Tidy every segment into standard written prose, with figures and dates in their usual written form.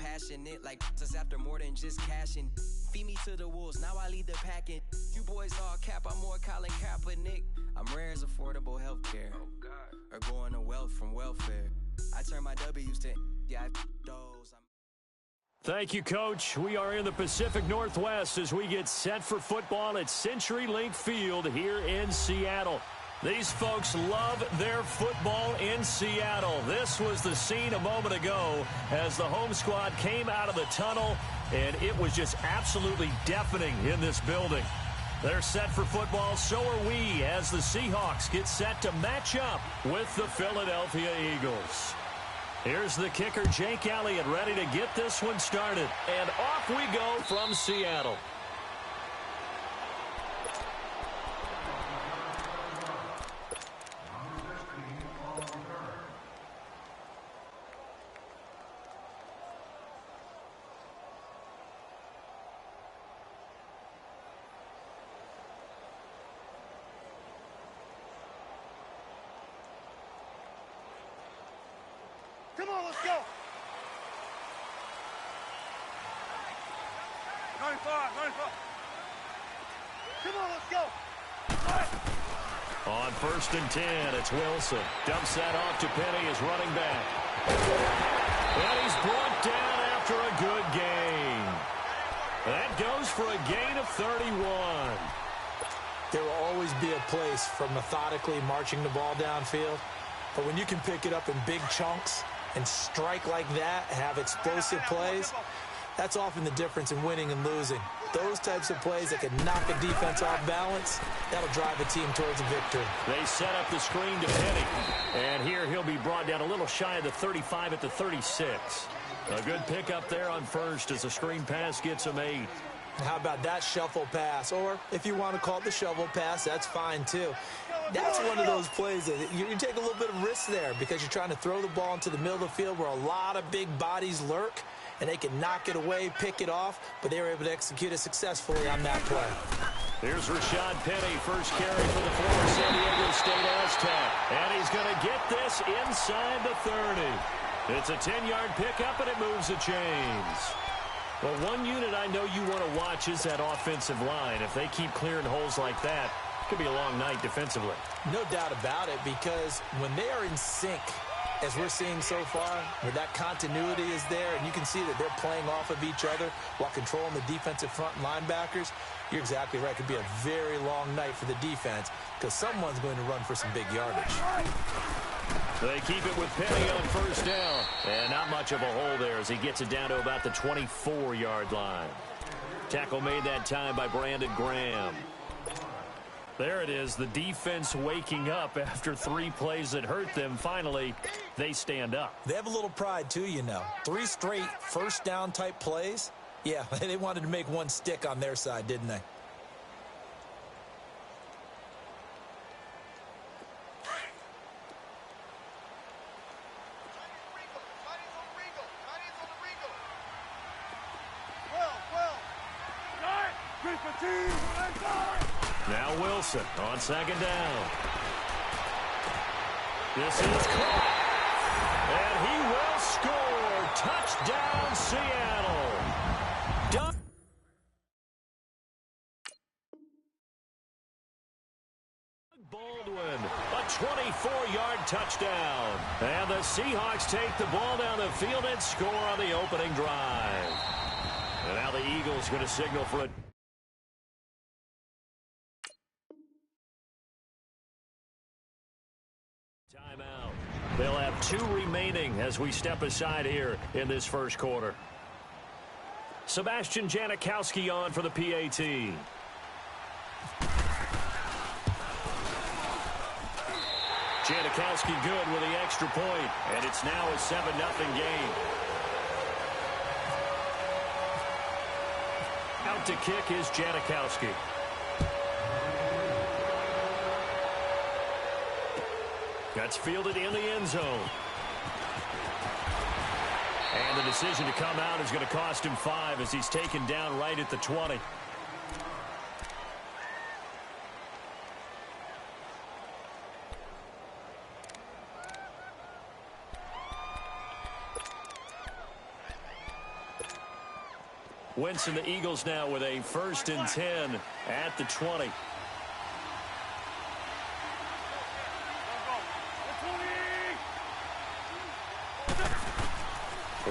passionate, like us after more than just cashing. Feed me to the wolves, now I lead the packing. You boys all cap, I'm more Colin Kaepernick. I'm rare as affordable healthcare, or going to wealth from welfare. I turn my W's to those. Thank you, Coach. We are in the Pacific Northwest as we get set for football at CenturyLink Field here in Seattle. These folks love their football in Seattle. This was the scene a moment ago as the home squad came out of the tunnel, and it was just absolutely deafening in this building. They're set for football, so are we, as the Seahawks get set to match up with the Philadelphia Eagles. Here's the kicker, Jake Elliott, ready to get this one started. And off we go from Seattle. Come on, let's go. 95. Come on, let's go. On 1st and 10, it's Wilson. Dumps that off to Penny as running back. And he's brought down after a good gain. That goes for a gain of 31. There will always be a place for methodically marching the ball downfield. But when you can pick it up in big chunks and strike like that, have explosive plays, that's often the difference in winning and losing. Those types of plays that can knock a defense off balance, that'll drive a team towards a victory. They set up the screen to Penny. And here he'll be brought down a little shy of the 35 at the 36. A good pickup there on first as the screen pass gets him 8. How about that shuffle pass? Or if you want to call it the shovel pass, that's fine too. That's one of those plays that you take a little bit of risk there because you're trying to throw the ball into the middle of the field where a lot of big bodies lurk, and they can knock it away, pick it off, but they were able to execute it successfully on that play. Here's Rashad Penny, first carry for the former San Diego State Aztec. And he's going to get this inside the 30. It's a 10-yard pickup, and it moves the chains. Well, one unit I know you want to watch is that offensive line. If they keep clearing holes like that, it could be a long night defensively. No doubt about it, because when they are in sync, as we're seeing so far, where that continuity is there, and you can see that they're playing off of each other while controlling the defensive front linebackers, you're exactly right. It could be a very long night for the defense because someone's going to run for some big yardage. They keep it with Penny on first down. And not much of a hole there as he gets it down to about the 24-yard line. Tackle made that time by Brandon Graham. There it is, the defense waking up after 3 plays that hurt them. Finally, they stand up. They have a little pride, too, you know. 3 straight first-down type plays. Yeah, they wanted to make one stick on their side, didn't they? Now Wilson on second down. This is caught. And he will score. Touchdown, Seattle. Baldwin, a 24-yard touchdown. And the Seahawks take the ball down the field and score on the opening drive. And now the Eagles going to signal for a timeout. They'll have 2 remaining as we step aside here in this first quarter. Sebastian Janikowski on for the PAT. Janikowski good with the extra point, and it's now a 7-0 game. Out to kick is Janikowski. That's fielded in the end zone. And the decision to come out is going to cost him 5 as he's taken down right at the 20. Wentz and the Eagles now with a 1st and 10 at the 20.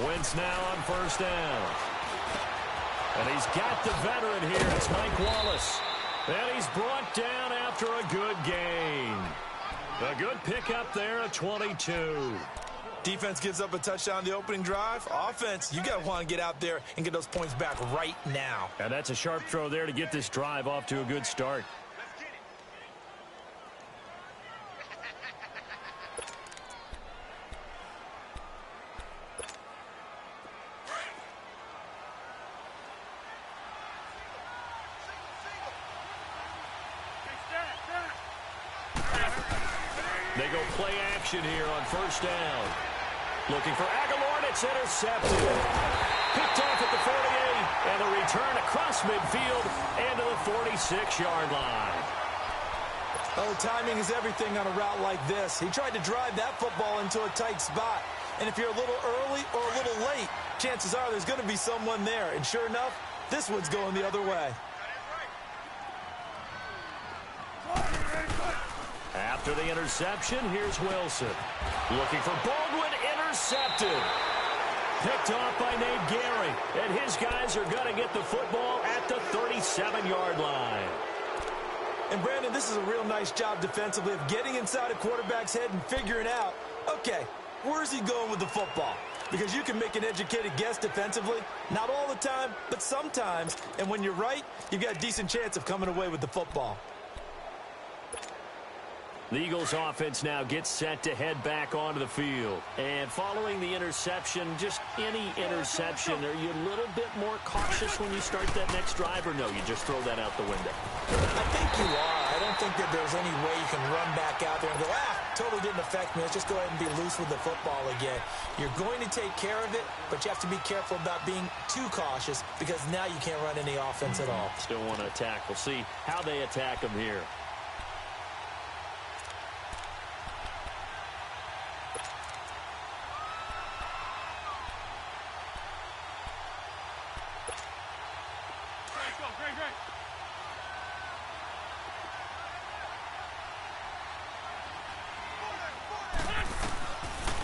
Wentz now on 1st down. And he's got the veteran here. It's Mike Wallace. And he's brought down after a good gain. A good pickup there at 22. Defense gives up a touchdown the opening drive. Offense, you got to want to get out there and get those points back right now. And that's a sharp throw there to get this drive off to a good start. They go play action here on 1st down. Looking for Aguilar, and it's intercepted. Picked off at the 48, and a return across midfield and to the 46-yard line. Oh, timing is everything on a route like this. He tried to drive that football into a tight spot. And if you're a little early or a little late, chances are there's going to be someone there. And sure enough, this one's going the other way. After the interception, here's Wilson. Looking for Baldwin, intercepted. Picked off by Nate Gary. And his guys are going to get the football at the 37-yard line. And, Brandon, this is a real nice job defensively of getting inside a quarterback's head and figuring out, okay, where's he going with the football? Because you can make an educated guess defensively. Not all the time, but sometimes. And when you're right, you've got a decent chance of coming away with the football. The Eagles offense now gets set to head back onto the field. And following the interception, just any interception, are you a little bit more cautious when you start that next drive, or no, you just throw that out the window? I think you are. I don't think that there's any way you can run back out there and go, totally didn't affect me. Let's just go ahead and be loose with the football again. You're going to take care of it, but you have to be careful about being too cautious because now you can't run any offense at all. Still want to attack. We'll see how they attack him here.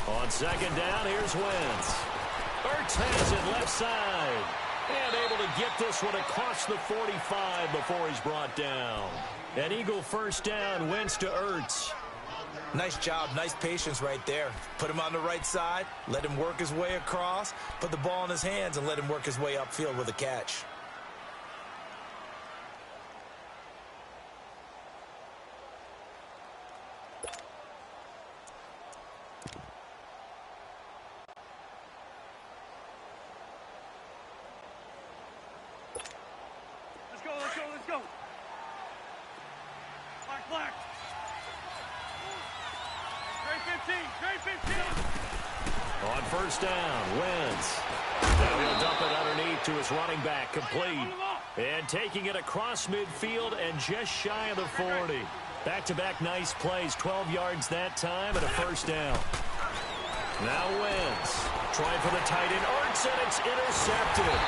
On 2nd down, here's Wentz. Ertz has it left side. And able to get this one across the 45 before he's brought down. An Eagle 1st down, Wentz to Ertz. Nice job, nice patience right there. Put him on the right side, let him work his way across, put the ball in his hands, and let him work his way upfield with a catch. Let's go. Black. Great 15. On 1st down, Wentz. Now he'll dump it underneath to his running back, complete. And taking it across midfield and just shy of the 40. Back-to-back nice plays, 12 yards that time and a 1st down. Now Wentz trying for the tight end. Ertz, and it's intercepted.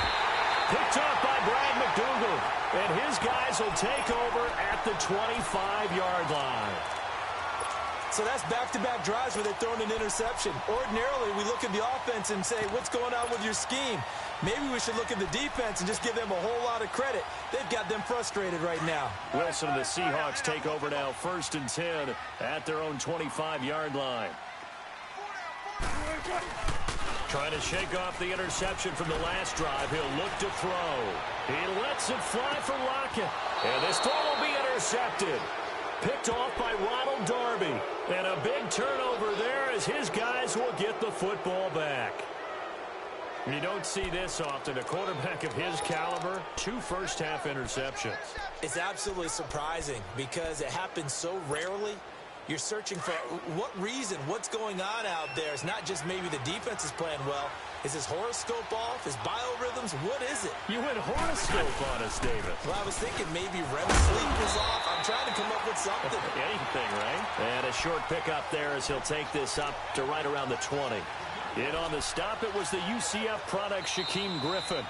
Picked up by Brad McDougal. And his guys will take over at the 25-yard line. So that's back-to-back drives where they're throwing an interception. Ordinarily, we look at the offense and say, what's going on with your scheme? Maybe we should look at the defense and just give them a whole lot of credit. They've got them frustrated right now. Wilson and the Seahawks take over now, 1st and 10 at their own 25-yard line. Trying to shake off the interception from the last drive. He'll look to throw. He lets it fly for Lockett. And this throw will be intercepted. Picked off by Ronald Darby. And a big turnover there as his guys will get the football back. You don't see this often. A quarterback of his caliber, 2 first-half interceptions. It's absolutely surprising because it happens so rarely. You're searching for what reason, what's going on out there. It's not just maybe the defense is playing well. Is his horoscope off? His biorhythms? What is it? You went horoscope on us, David. Well, I was thinking maybe REM sleep is off. I'm trying to come up with something. Anything, right? And a short pickup there as he'll take this up to right around the 20. In on the stop, it was the UCF product, Shaquem Griffin.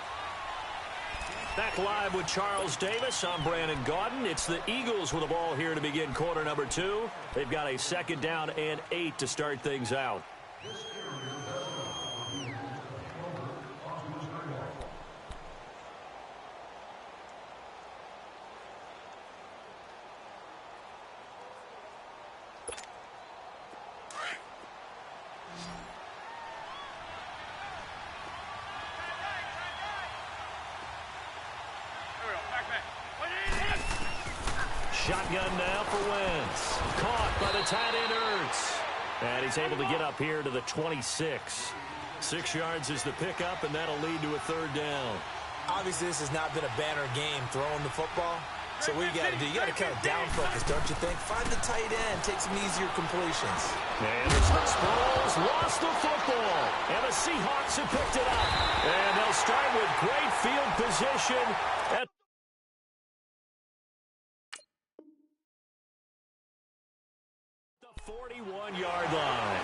Back live with Charles Davis. I'm Brandon Gaudin. It's the Eagles with the ball here to begin quarter number 2. They've got a 2nd down and 8 to start things out. Shotgun now for Wentz. Caught by the tight end Ertz. And he's able to get up here to the 26. 6 yards is the pickup, and that'll lead to a 3rd down. Obviously, this has not been a banner game throwing the football. So what you got to do, you got to kind of down focus, don't you think? Find the tight end, take some easier completions. And Sproles lost the football. And the Seahawks have picked it up. And they'll start with great field position at the 41-yard line.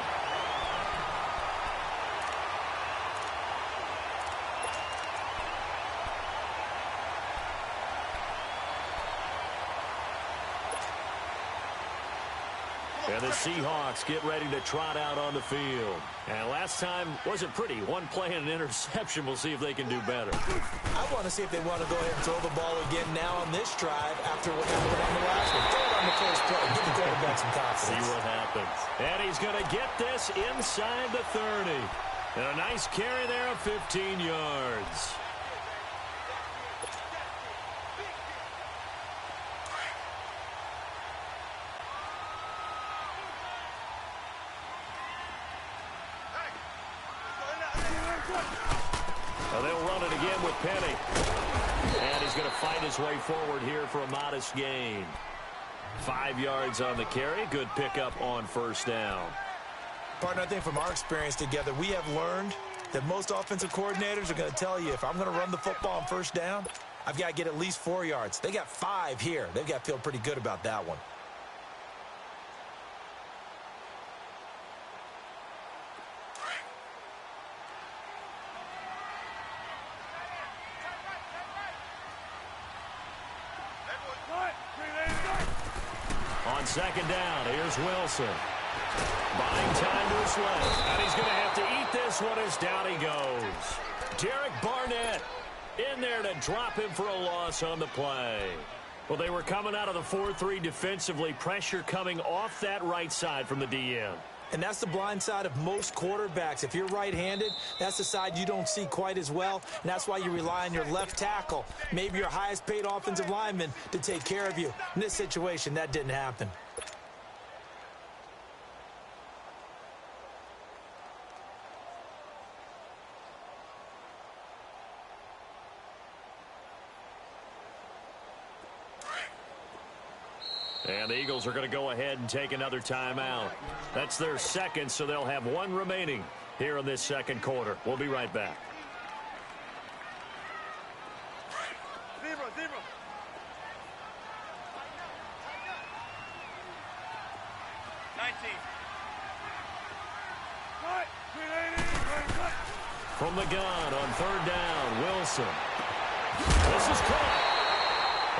And the Seahawks get ready to trot out on the field. And last time wasn't pretty. One play and an interception. We'll see if they can do better. I want to see if they want to go ahead and throw the ball again now on this drive after what happened on the last one. Throw it on the first play. Give the quarterback some confidence. See what happens. And he's going to get this inside the 30. And a nice carry there of 15 yards. They'll run it again with Penny. And he's going to fight his way forward here for a modest gain. 5 yards on the carry. Good pickup on 1st down. Partner, I think from our experience together, we have learned that most offensive coordinators are going to tell you, if I'm going to run the football on 1st down, I've got to get at least 4 yards. They got 5 here. They've got to feel pretty good about that one. On 2nd down, here's Wilson. Buying time to his left. And he's going to have to eat this one as down he goes. Derek Barnett in there to drop him for a loss on the play. Well, they were coming out of the 4-3 defensively. Pressure coming off that right side from the DM. And that's the blind side of most quarterbacks. If you're right-handed, that's the side you don't see quite as well. And that's why you rely on your left tackle, maybe your highest-paid offensive lineman, to take care of you. In this situation, that didn't happen. And the Eagles are going to go ahead and take another timeout. That's their 2nd, so they'll have 1 remaining here in this 2nd quarter. We'll be right back. Zero. 19. From the gun on 3rd down, Wilson. This is caught.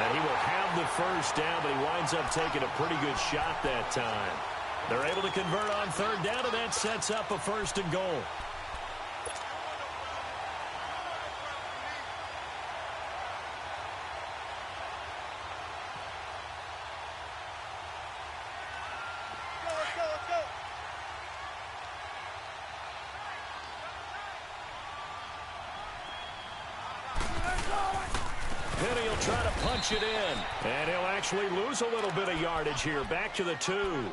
And he will have the 1st down, but he winds up taking a pretty good shot that time. They're able to convert on 3rd down, and that sets up a 1st and goal. Let's go. Penny will try to punch it in. And he'll actually lose a little bit of yardage here. Back to the 2.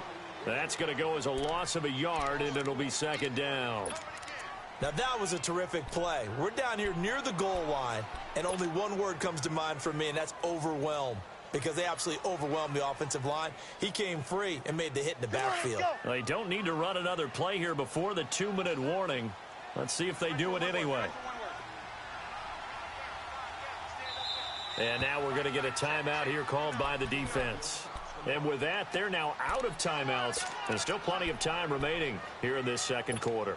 That's going to go as a loss of a yard, and it'll be 2nd down. Now, that was a terrific play. We're down here near the goal line, and only one word comes to mind for me, and that's overwhelm. Because they absolutely overwhelmed the offensive line. He came free and made the hit in the backfield. They don't need to run another play here before the 2-minute warning. Let's see if they do it anyway. And now we're going to get a timeout here called by the defense. And with that, they're now out of timeouts. There's still plenty of time remaining here in this 2nd quarter.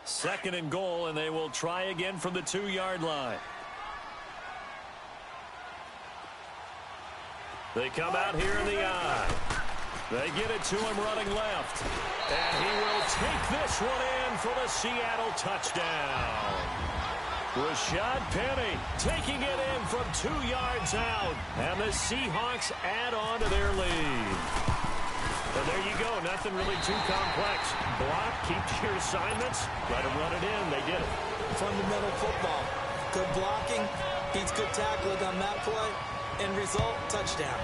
2nd and goal, and they will try again from the 2-yard line. They come out here in the eye. They get it to him running left. And he will take this one in for the Seattle touchdown. Rashad Penny taking it in from 2 yards out. And the Seahawks add on to their lead. And there you go. Nothing really too complex. Block, keep your assignments, let them run it in. They did it. Fundamental football. Good blocking, beats good tackling on that play. End result, touchdown.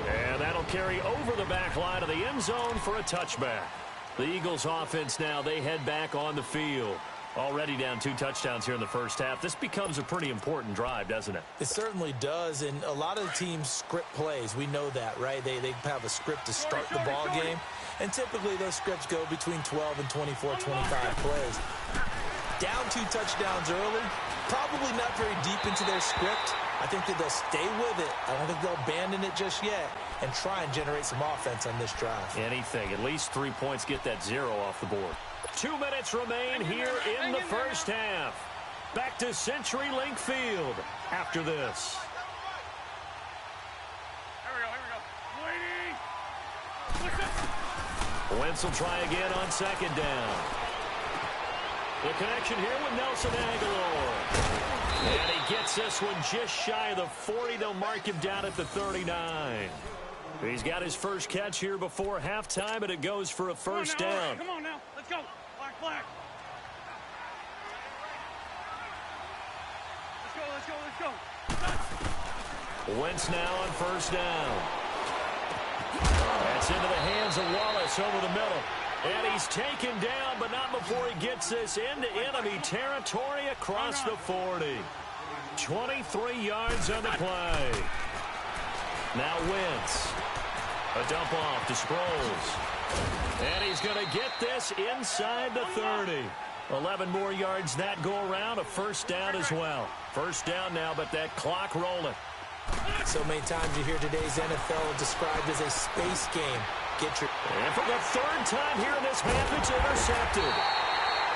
And that'll carry over the back line of the end zone for a touchback. The Eagles offense now, they head back on the field. Already down 2 touchdowns here in the first half. This becomes a pretty important drive, doesn't it? It certainly does, and a lot of the teams script plays. We know that, right? They have a script to start the ball game, and typically those scripts go between 12 and 24, 25 plays. Down 2 touchdowns early, probably not very deep into their script. I think that they'll stay with it. I don't think they'll abandon it just yet and try and generate some offense on this drive. Anything. At least 3 points, get that 0 off the board. 2 minutes remain here in the first half. Back to CenturyLink Field after this. Here we go. Wentz will try again on second down. The connection here with Nelson Aguilar. And he gets this one just shy of the 40. They'll mark him down at the 39. He's got his first catch here before halftime, and it goes for a first down. Come on now. Let's go. Flag. Let's go. Wentz now on first down. That's into the hands of Wallace over the middle. And he's taken down, but not before he gets this into enemy territory across the 40. 23 yards on the play. Now Wentz. A dump off to Sproles. And he's going to get this inside the 30. 11 more yards that go around. A first down as well. First down now, but that clock rolling. So many times you hear today's NFL described as a space game. And for the 3rd time here in this half, it's intercepted.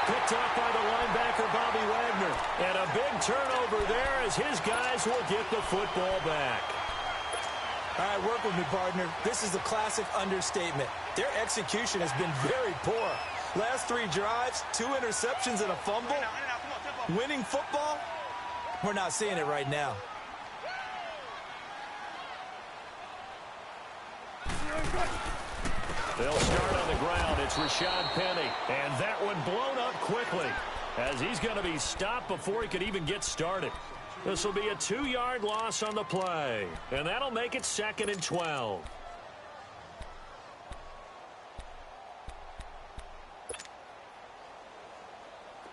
Picked up by the linebacker, Bobby Wagner. And a big turnover there as his guys will get the football back. All right, work with me, partner. This is a classic understatement. Their execution has been very poor. Last 3 drives, 2 interceptions and a fumble. Winning football? We're not seeing it right now. They'll start on the ground. It's Rashad Penny. And that one blown up quickly as he's going to be stopped before he could even get started. This will be a 2-yard loss on the play. And that'll make it 2nd and 12.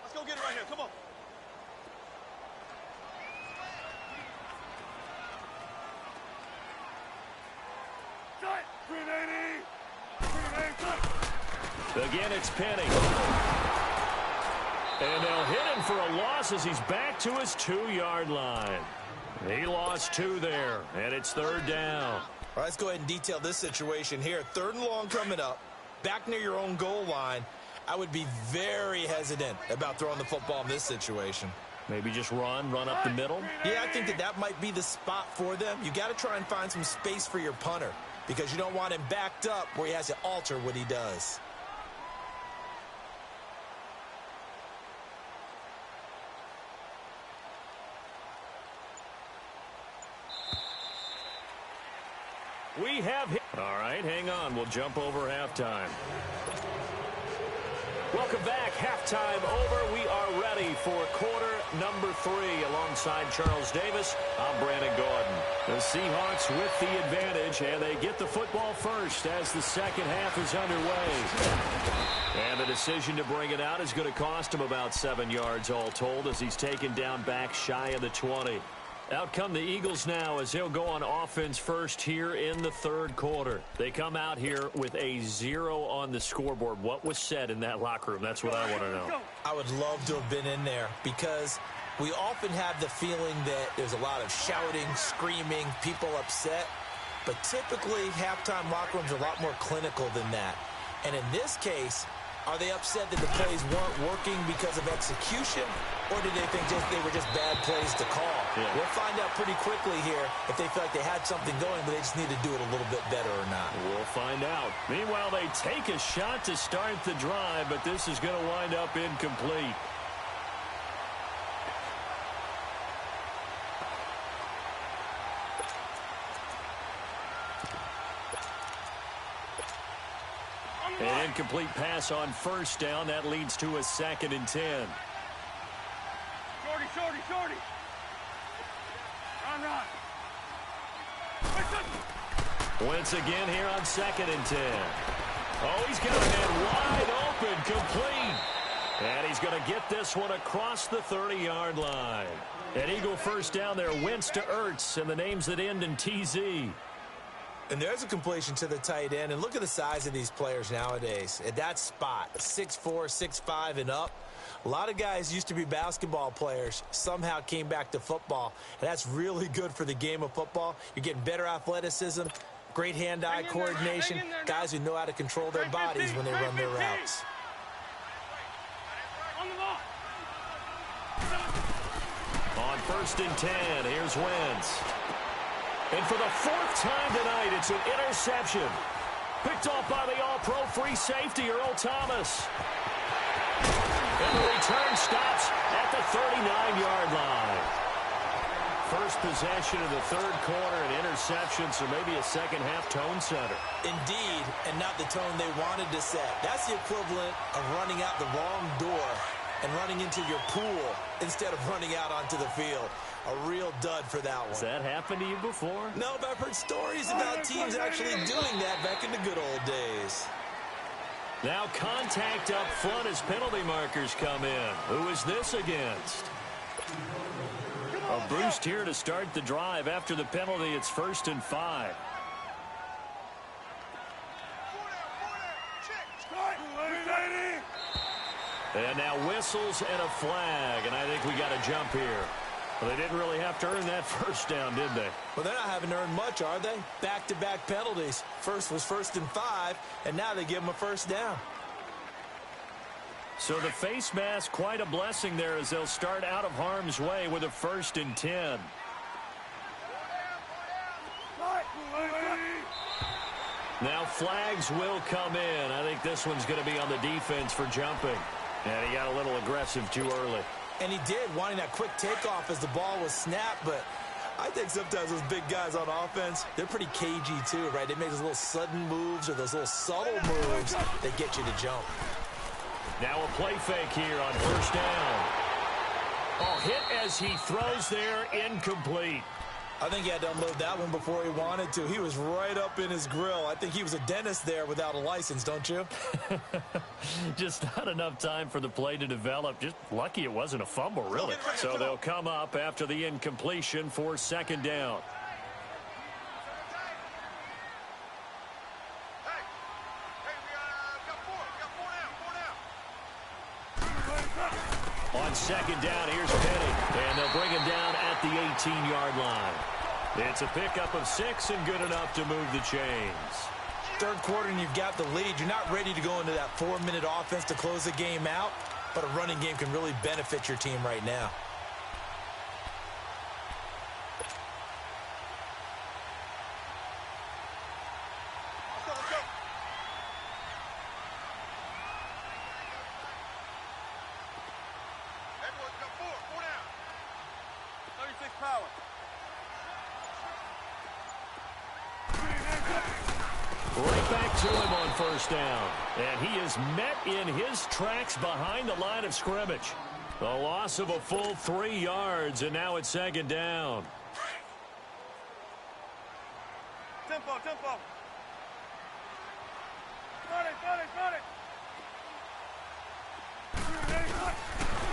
Let's go get it right here. Come on. Again, it's Penny. And they'll hit him for a loss as he's back to his 2-yard line. He lost 2 there, and it's 3rd down. All right, let's go ahead and detail this situation here. 3rd and long coming up, back near your own goal line. I would be very hesitant about throwing the football in this situation. Maybe just run up the middle? Yeah, I think that might be the spot for them. You got to try and find some space for your punter because you don't want him backed up where he has to alter what he does. We have hit. All right, hang on. We'll jump over halftime. Welcome back. Halftime over. We are ready for quarter number 3 alongside Charles Davis. I'm Brandon Gordon. The Seahawks with the advantage, and they get the football first as the second half is underway. And the decision to bring it out is going to cost him about 7 yards all told as he's taken down back shy of the 20. Out come the Eagles now as they'll go on offense first here in the 3rd quarter. They come out here with a 0 on the scoreboard. What was said in that locker room? That's what I want to know. I would love to have been in there because we often have the feeling that there's a lot of shouting, screaming, people upset. But typically, halftime locker rooms are a lot more clinical than that. And in this case, Are they upset that the plays weren't working because of execution, or did they think they were just bad plays to call? Yeah. We'll find out pretty quickly here if they feel like they had something going, but they just need to do it a little bit better or not. We'll find out. Meanwhile, they take a shot to start the drive, but this is going to wind up incomplete. An incomplete pass on first down. That leads to a 2nd and 10. Shorty. Run. Once again here on 2nd and 10. Oh, he's got a man wide open, complete. And he's going to get this one across the 30-yard line. An Eagle first down there. Wentz to Ertz, and the names that end in TZ. And there's a completion to the tight end. And look at the size of these players nowadays. At that spot, 6'4", 6'5", and up. A lot of guys used to be basketball players, somehow came back to football. And that's really good for the game of football. You're getting better athleticism, great hand-eye coordination, guys who know how to control their bodies when they run their routes. On 1st and 10, here's Wentz. And for the 4th time tonight, it's an interception. Picked off by the all-pro free safety, Earl Thomas. And the return stops at the 39-yard line. First possession of the 3rd quarter, an interception, so maybe a second-half tone setter. Indeed, and not the tone they wanted to set. That's the equivalent of running out the wrong door and running into your pool instead of running out onto the field. A real dud for that one. Has that happened to you before? No, but I've heard stories about teams actually doing that back in the good old days. Now contact up front as penalty markers come in. Who is this against? A boost here to start the drive. After the penalty, it's 1st and 5. And now whistles and a flag, and I think we got a jump here. Well, they didn't really have to earn that first down, did they? Well, they're not having to earn much, are they? Back-to-back penalties. First was 1st and 5, and now they give them a first down. So the face mask, quite a blessing there as they'll start out of harm's way with a 1st and 10. Now flags will come in. I think this one's going to be on the defense for jumping. And he got a little aggressive too early. And he did, wanting that quick takeoff as the ball was snapped, but I think sometimes those big guys on offense, they're pretty cagey too, right? They make those little sudden moves or those little subtle moves that get you to jump. Now a play fake here on 1st down. Oh, hit as he throws there, incomplete. I think he had to unload that one before he wanted to. He was right up in his grill. I think he was a dentist there without a license, don't you? Just not enough time for the play to develop. Just lucky it wasn't a fumble, really. So they'll come up after the incompletion for 2nd down. On 2nd down, here's Penny. And they'll bring him down at the 18-yard line. It's a pickup of 6 and good enough to move the chains. 3rd quarter and you've got the lead. You're not ready to go into that 4-minute offense to close the game out, but a running game can really benefit your team right now. Right back to him on 1st down. And he is met in his tracks behind the line of scrimmage. The loss of a full 3 yards, and now it's 2nd down. Tempo.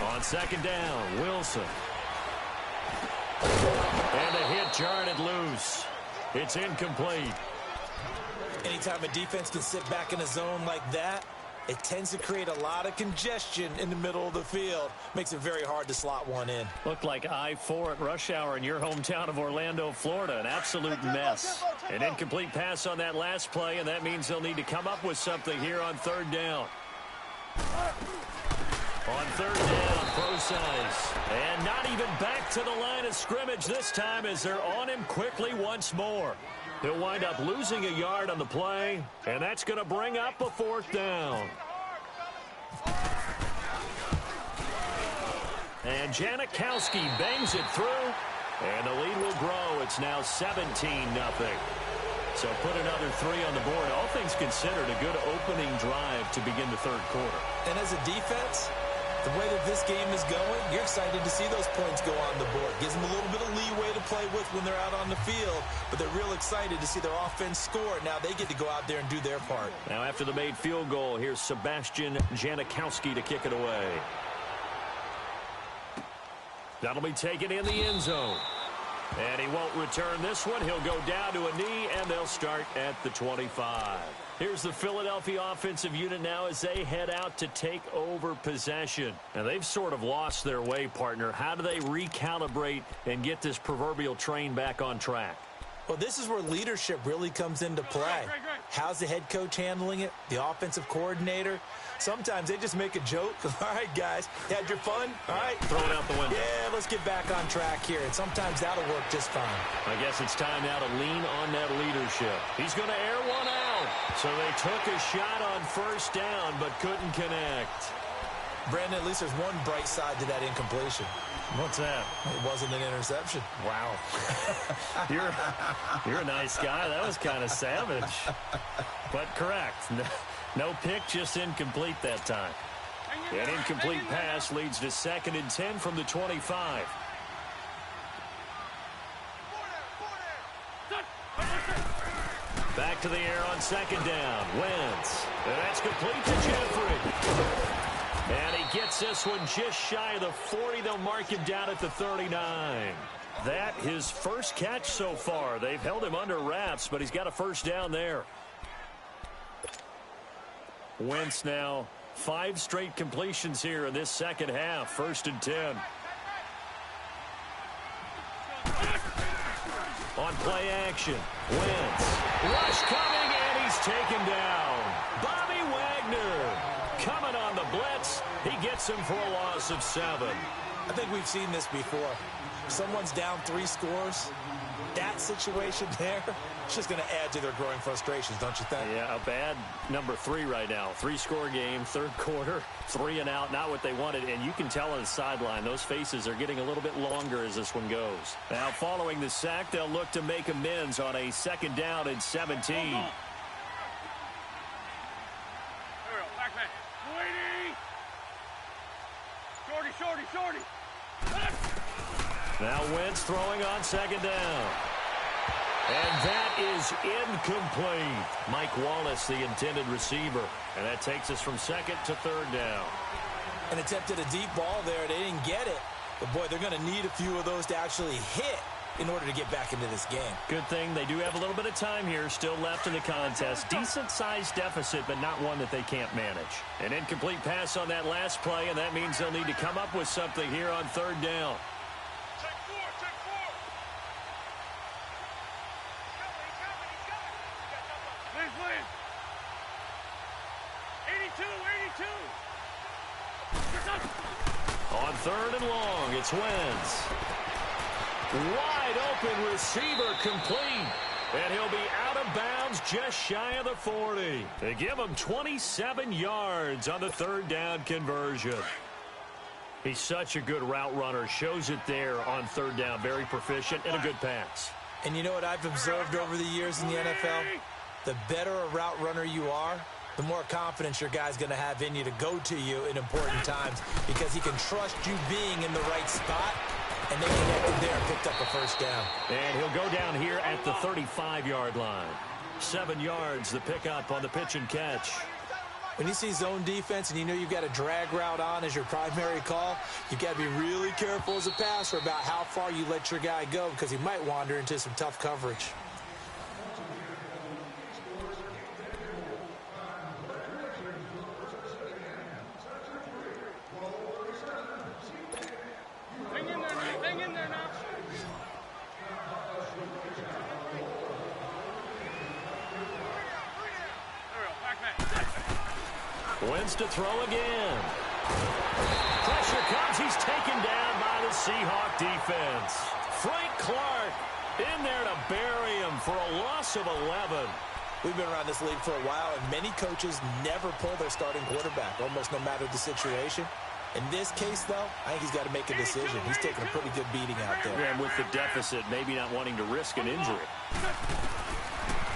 On 2nd down, Wilson. And a hit jarred it loose. It's incomplete. Anytime a defense can sit back in a zone like that, it tends to create a lot of congestion in the middle of the field. Makes it very hard to slot one in. Looked like I-4 at rush hour in your hometown of Orlando, Florida. An absolute mess. An incomplete pass on that last play, and that means they'll need to come up with something here on 3rd down. On third down, Procise. And not even back to the line of scrimmage this time as they're on him quickly once more. He'll wind up losing a yard on the play, and that's going to bring up a fourth down. And Janikowski bangs it through, and the lead will grow. It's now 17-0. So put another 3 on the board. All things considered, a good opening drive to begin the third quarter. And as a defense, the way that this game is going, you're excited to see those points go on the board. Gives them a little bit of leeway to play with when they're out on the field, but they're real excited to see their offense score. Now they get to go out there and do their part. Now after the made field goal, here's Sebastian Janikowski to kick it away. That'll be taken in the end zone. And he won't return this one. He'll go down to a knee, and they'll start at the 25. Here's the Philadelphia offensive unit now as they head out to take over possession. Now, they've sort of lost their way, partner. How do they recalibrate and get this proverbial train back on track? Well, this is where leadership really comes into play. How's the head coach handling it? The offensive coordinator? Sometimes they just make a joke. All right, guys, had your fun? All right. Throw it out the window. Yeah, let's get back on track here. And sometimes that'll work just fine. I guess it's time now to lean on that leadership. He's going to air one out. So they took a shot on first down but couldn't connect. Brandon, at least there's one bright side to that incompletion. What's that? It wasn't an interception. Wow. You're a nice guy. That was kind of savage. But correct. No pick, just incomplete that time. An incomplete pass leads to 2nd and 10 from the 25. Back to the air on 2nd down. Wentz. And that's complete to Jeffrey. And he gets this one just shy of the 40. They'll mark him down at the 39. That his first catch so far. They've held him under wraps, but he's got a first down there. Wentz now 5 straight completions here in this second half. 1st and 10. On play action, Wentz. Rush coming, and he's taken down. Bobby Wagner coming on the blitz. He gets him for a loss of 7. I think we've seen this before. Someone's down 3 scores. That situation there, it's just going to add to their growing frustrations, don't you think? Yeah, a bad number 3 right now. 3-score game, 3rd quarter, 3 and out, not what they wanted. And you can tell on the sideline, those faces are getting a little bit longer as this one goes. Now, following the sack, they'll look to make amends on a 2nd down and 17. Shorty. Now Wentz throwing on 2nd down. And that is incomplete. Mike Wallace, the intended receiver. And that takes us from 2nd to 3rd down. And attempted a deep ball there. They didn't get it. But, boy, they're going to need a few of those to actually hit in order to get back into this game. Good thing they do have a little bit of time here still left in the contest. Decent-sized deficit, but not one that they can't manage. An incomplete pass on that last play, and that means they'll need to come up with something here on 3rd down. Check 4. Please. 82. On 3rd and long, it's Wentz. Wide open receiver complete. And he'll be out of bounds just shy of the 40. They give him 27 yards on the 3rd down conversion. He's such a good route runner. Shows it there on 3rd down. Very proficient and a good pass. And you know what I've observed over the years in the NFL? The better a route runner you are, the more confidence your guy's going to have in you to go to you in important times because he can trust you being in the right spot. And they connected there and picked up a first down. And he'll go down here at the 35-yard line. 7 yards, the pickup on the pitch and catch. When you see zone defense and you know you've got a drag route on as your primary call, you've got to be really careful as a passer about how far you let your guy go because he might wander into some tough coverage. Hang in there now. Wins to throw again. Pressure comes. He's taken down by the Seahawk defense. Frank Clark in there to bury him for a loss of 11. We've been around this league for a while, and many coaches never pull their starting quarterback, almost no matter the situation. In this case, though, I think he's got to make a decision. He's taking a pretty good beating out there. And with the deficit, maybe not wanting to risk an injury.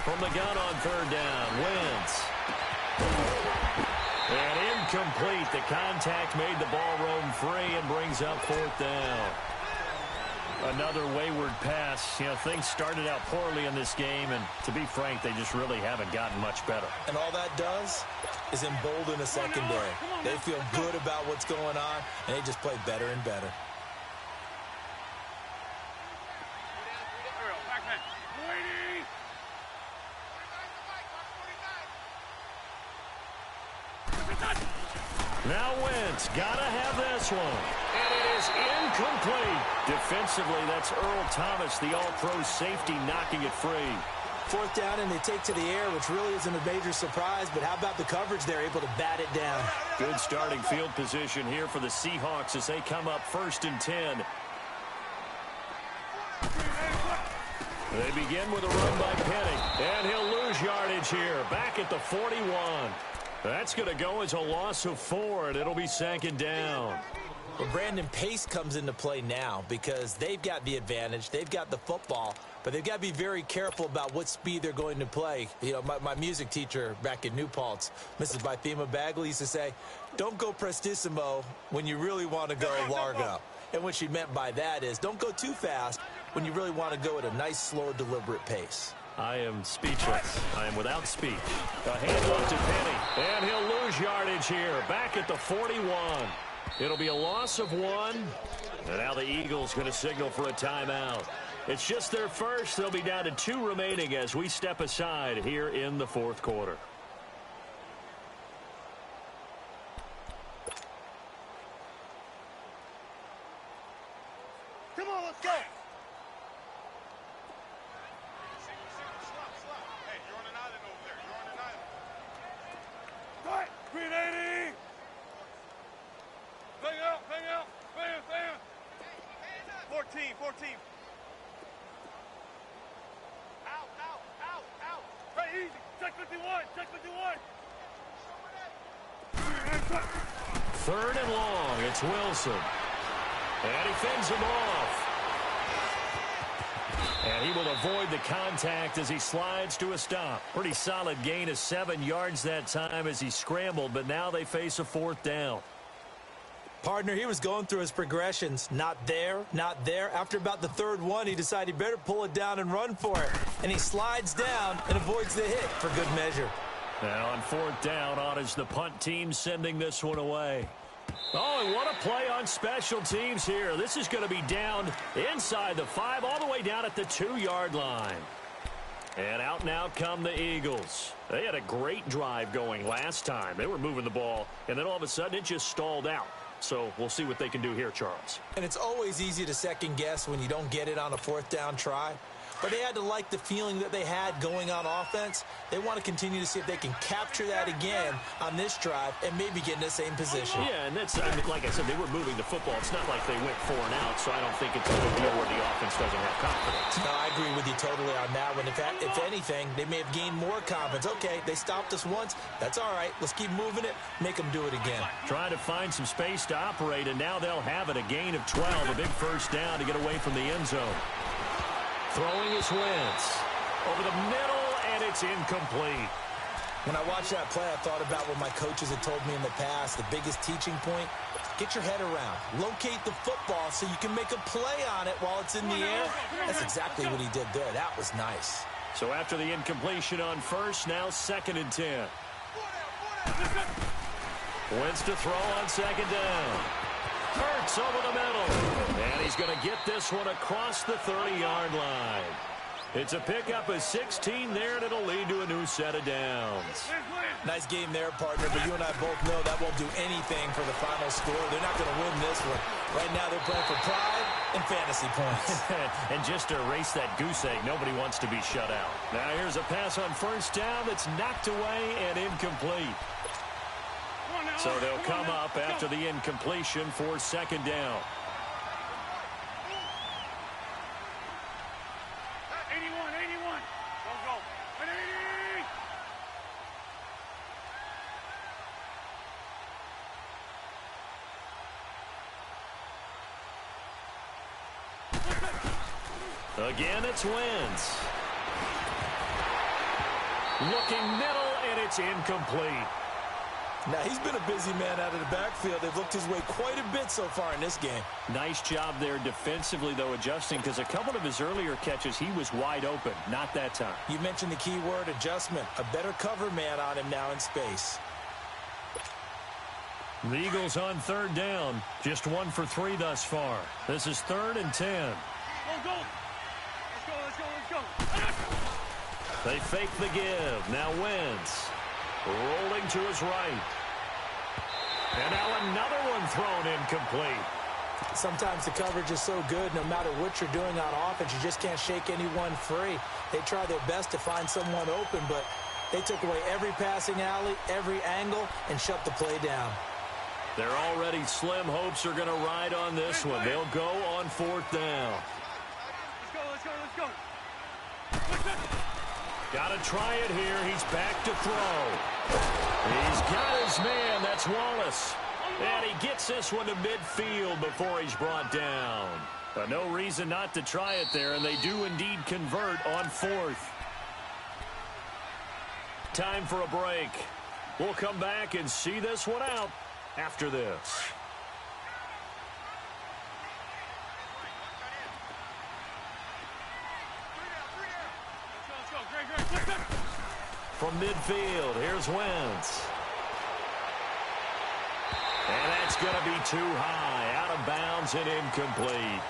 From the gun on third down, Wentz. And incomplete. The contact made the ball roam free and brings up fourth down. Another wayward pass. You know, things started out poorly in this game, and to be frank, they just really haven't gotten much better. And all that does is embolden the secondary. They feel good about what's going on, and they just play better and better. Now Wentz, gotta have this one. And it is incomplete. Defensively, that's Earl Thomas, the all-pro safety, knocking it free. Fourth down, and they take to the air, which really isn't a major surprise, but how about the coverage there, able to bat it down? Good starting field position here for the Seahawks as they come up 1st and 10. They begin with a run by Penny, and he'll lose yardage here, back at the 41. That's going to go as a loss of 4, and it'll be 2nd down. Well, Brandon, pace comes into play now because they've got the advantage. They've got the football, but they've got to be very careful about what speed they're going to play. You know, my music teacher back in New Paltz, Mrs. Bythema Bagley, used to say, don't go prestissimo when you really want to go largo. And what she meant by that is don't go too fast when you really want to go at a nice, slow, deliberate pace. I am speechless. I am without speech. A handoff to Penny, and he'll lose yardage here, back at the 41. It'll be a loss of 1, and now the Eagles going to signal for a timeout. It's just their first. They'll be down to 2 remaining as we step aside here in the 4th quarter. Come on, let's go. Grenade! Hang out! 14. Out! Hey, easy! Check 51! 3rd and long, it's Wilson. And he fends him off. And he will avoid the contact as he slides to a stop. Pretty solid gain of 7 yards that time as he scrambled, but now they face a 4th down. Partner, he was going through his progressions. Not there. After about the 3rd one, he decided he better pull it down and run for it. And he slides down and avoids the hit for good measure. Now on 4th down, on is the punt team sending this one away. Oh, and what a play on special teams here. This is going to be down inside the 5, all the way down at the 2-yard line. And out now come the Eagles. They had a great drive going last time. They were moving the ball, and then all of a sudden it just stalled out. So we'll see what they can do here, Charles. And it's always easy to second guess when you don't get it on a 4th down try. But they had to like the feeling that they had going on offense. They want to continue to see if they can capture that again on this drive and maybe get in the same position. Yeah, and that's, I mean, like I said, they were moving the football. It's not like they went 4 and out, so I don't think it's a big deal where the offense doesn't have confidence. No, I agree with you totally on that one. If anything, they may have gained more confidence. Okay, they stopped us once. That's all right. Let's keep moving it. Make them do it again. Trying to find some space to operate, and now they'll have it. A gain of 12, a big 1st down to get away from the end zone. Throwing is Wentz. Over the middle, and it's incomplete. When I watched that play, I thought about what my coaches had told me in the past. The biggest teaching point, get your head around. Locate the football so you can make a play on it while it's in the air. That's exactly what he did there. That was nice. So after the incompletion on 1st, now 2nd and 10. Wentz to throw on 2nd down. Hurts over the middle. And he's going to get this one across the 30-yard line. It's a pickup of 16 there, and it'll lead to a new set of downs. Nice game there, partner, but you and I both know that won't do anything for the final score. They're not going to win this one. Right now they're playing for pride and fantasy points. And just to erase that goose egg, nobody wants to be shut out. Now here's a pass on 1st down that's knocked away and incomplete. So they'll come up after the incompletion for second down. 81, 81. Go. 180. Again, it's Wentz. Looking middle, and it's incomplete. Now, he's been a busy man out of the backfield. They've looked his way quite a bit so far in this game. Nice job there defensively, though, adjusting, because a couple of his earlier catches, he was wide open. Not that time. You mentioned the key word, adjustment. A better cover man on him now in space. The Eagles on third down. Just 1 for 3 thus far. This is 3rd and 10. Go. Let's go. They fake the give. Now Wentz rolling to his right. And now another one thrown incomplete. Sometimes the coverage is so good, no matter what you're doing on offense, you just can't shake anyone free. They try their best to find someone open, but they took away every passing alley, every angle, and shut the play down. Their already slim hopes are going to ride on this one. They'll go on 4th down. Let's go. Got to try it here. He's back to throw. He's got his man. That's Wallace. And he gets this one to midfield before he's brought down. But no reason not to try it there, and they do indeed convert on 4th. Time for a break. We'll come back and see this one out after this. From midfield, here's Wentz. And that's going to be too high, out of bounds and incomplete.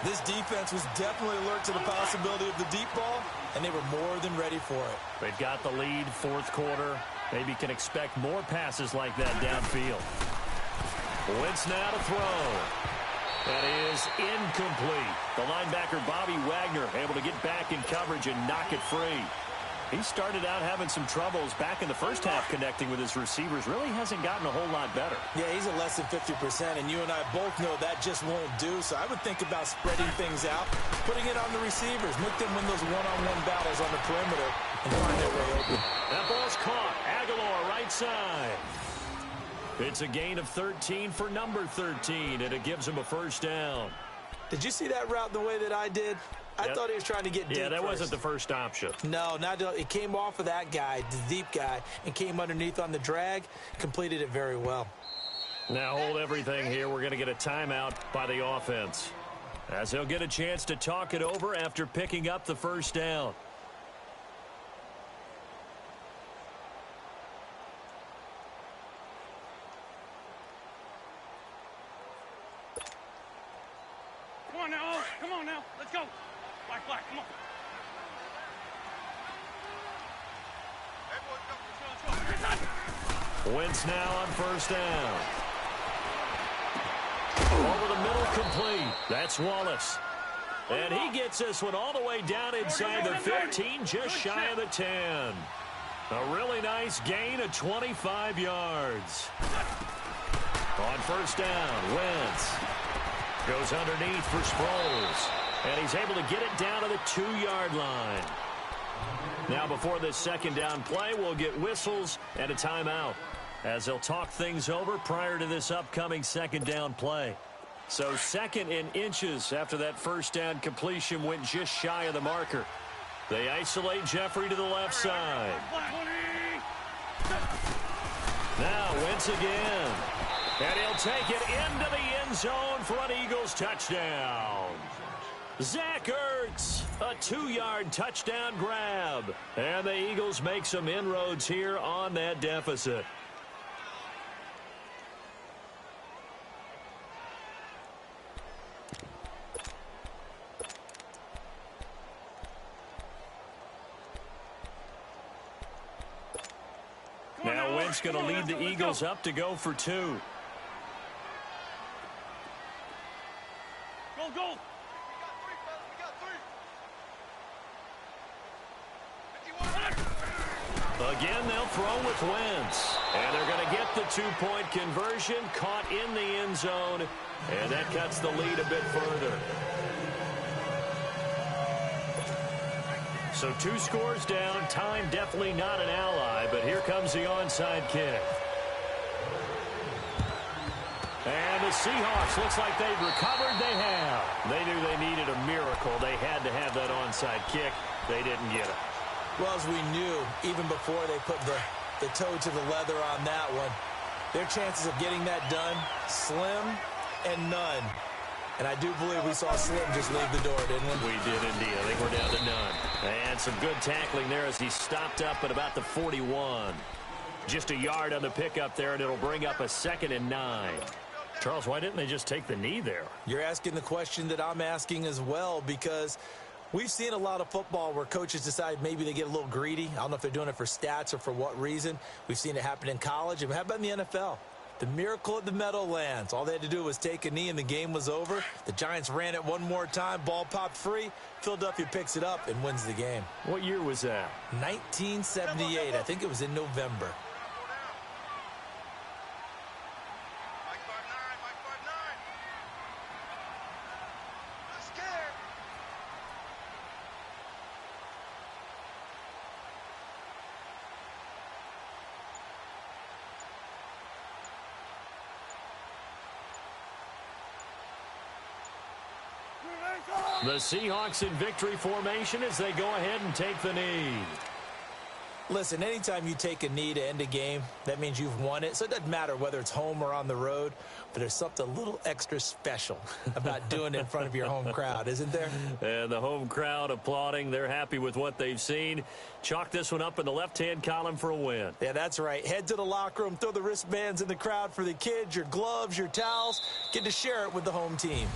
This defense was definitely alert to the possibility of the deep ball, and they were more than ready for it. They've got the lead, 4th quarter. Maybe can expect more passes like that downfield. Wentz now to throw. That is incomplete. The linebacker, Bobby Wagner, able to get back in coverage and knock it free. He started out having some troubles back in the first half connecting with his receivers. Really hasn't gotten a whole lot better. Yeah, he's at less than 50%, and you and I both know that just won't do. So I would think about spreading things out, putting it on the receivers, make them win those one-on-one battles on the perimeter, and find their way open. That ball's caught. Aguilar right side. It's a gain of 13 for number 13, and it gives him a first down. Did you see that route the way that I did? I thought he was trying to get deep. Yeah, that first. wasn't the first option. No, it came off of that guy, the deep guy, and came underneath on the drag, completed it very well. Now hold everything here. We're going to get a timeout by the offense, as they'll get a chance to talk it over after picking up the first down. Come on now. Let's go. Black, come on. Wentz now on first down. Over the middle, complete. That's Wallace. And he gets this one all the way down inside the 15, just shy of the 10. A really nice gain of 25 yards. On first down, Wentz goes underneath for Sproles. And he's able to get it down to the 2-yard line. Now before this second down play, we'll get whistles and a timeout, as they'll talk things over prior to this upcoming second down play. So 2nd and inches after that first down completion went just shy of the marker. They isolate Jeffrey to the left side. Now Wentz again. And he'll take it into the end zone for an Eagles touchdown. Zach Ertz, a 2-yard touchdown grab. And the Eagles make some inroads here on that deficit. Now Wentz going to lead the Eagles up to go for 2. Go. Again, they'll throw with Wentz. And they're going to get the two-point conversion, caught in the end zone, and that cuts the lead a bit further. So 2 scores down. Time definitely not an ally, but here comes the onside kick. And the Seahawks, looks like they've recovered. They have. They knew they needed a miracle. They had to have that onside kick. They didn't get it. Well, as we knew, even before they put the toe to the leather on that one, their chances of getting that done, slim and none. And I do believe we saw Slim just leave the door, didn't we? We did indeed. I think we're down to none. And some good tackling there as he stopped up at about the 41. Just a yard on the pickup there, and it'll bring up a 2nd and 9. Charles, why didn't they just take the knee there? You're asking the question that I'm asking as well, because we've seen a lot of football where coaches decide maybe they get a little greedy. I don't know if they're doing it for stats or for what reason. We've seen it happen in college. And how about in the NFL? The miracle at the Meadowlands. All they had to do was take a knee and the game was over. The Giants ran it one more time. Ball popped free. Philadelphia picks it up and wins the game. What year was that? 1978. I think it was in November. The Seahawks in victory formation as they go ahead and take the knee. Listen, anytime you take a knee to end a game, that means you've won it. So it doesn't matter whether it's home or on the road, but there's something a little extra special about doing it in front of your home crowd, isn't there? And the home crowd applauding. They're happy with what they've seen. Chalk this one up in the left-hand column for a win. Yeah, that's right. Head to the locker room, throw the wristbands in the crowd for the kids, your gloves, your towels. Get to share it with the home team.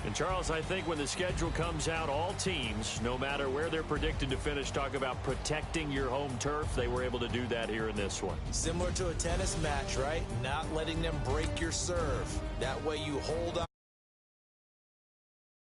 And, Charles, I think when the schedule comes out, all teams, no matter where they're predicted to finish, talk about protecting your home turf. They were able to do that here in this one. Similar to a tennis match, right? Not letting them break your serve. That way you hold on.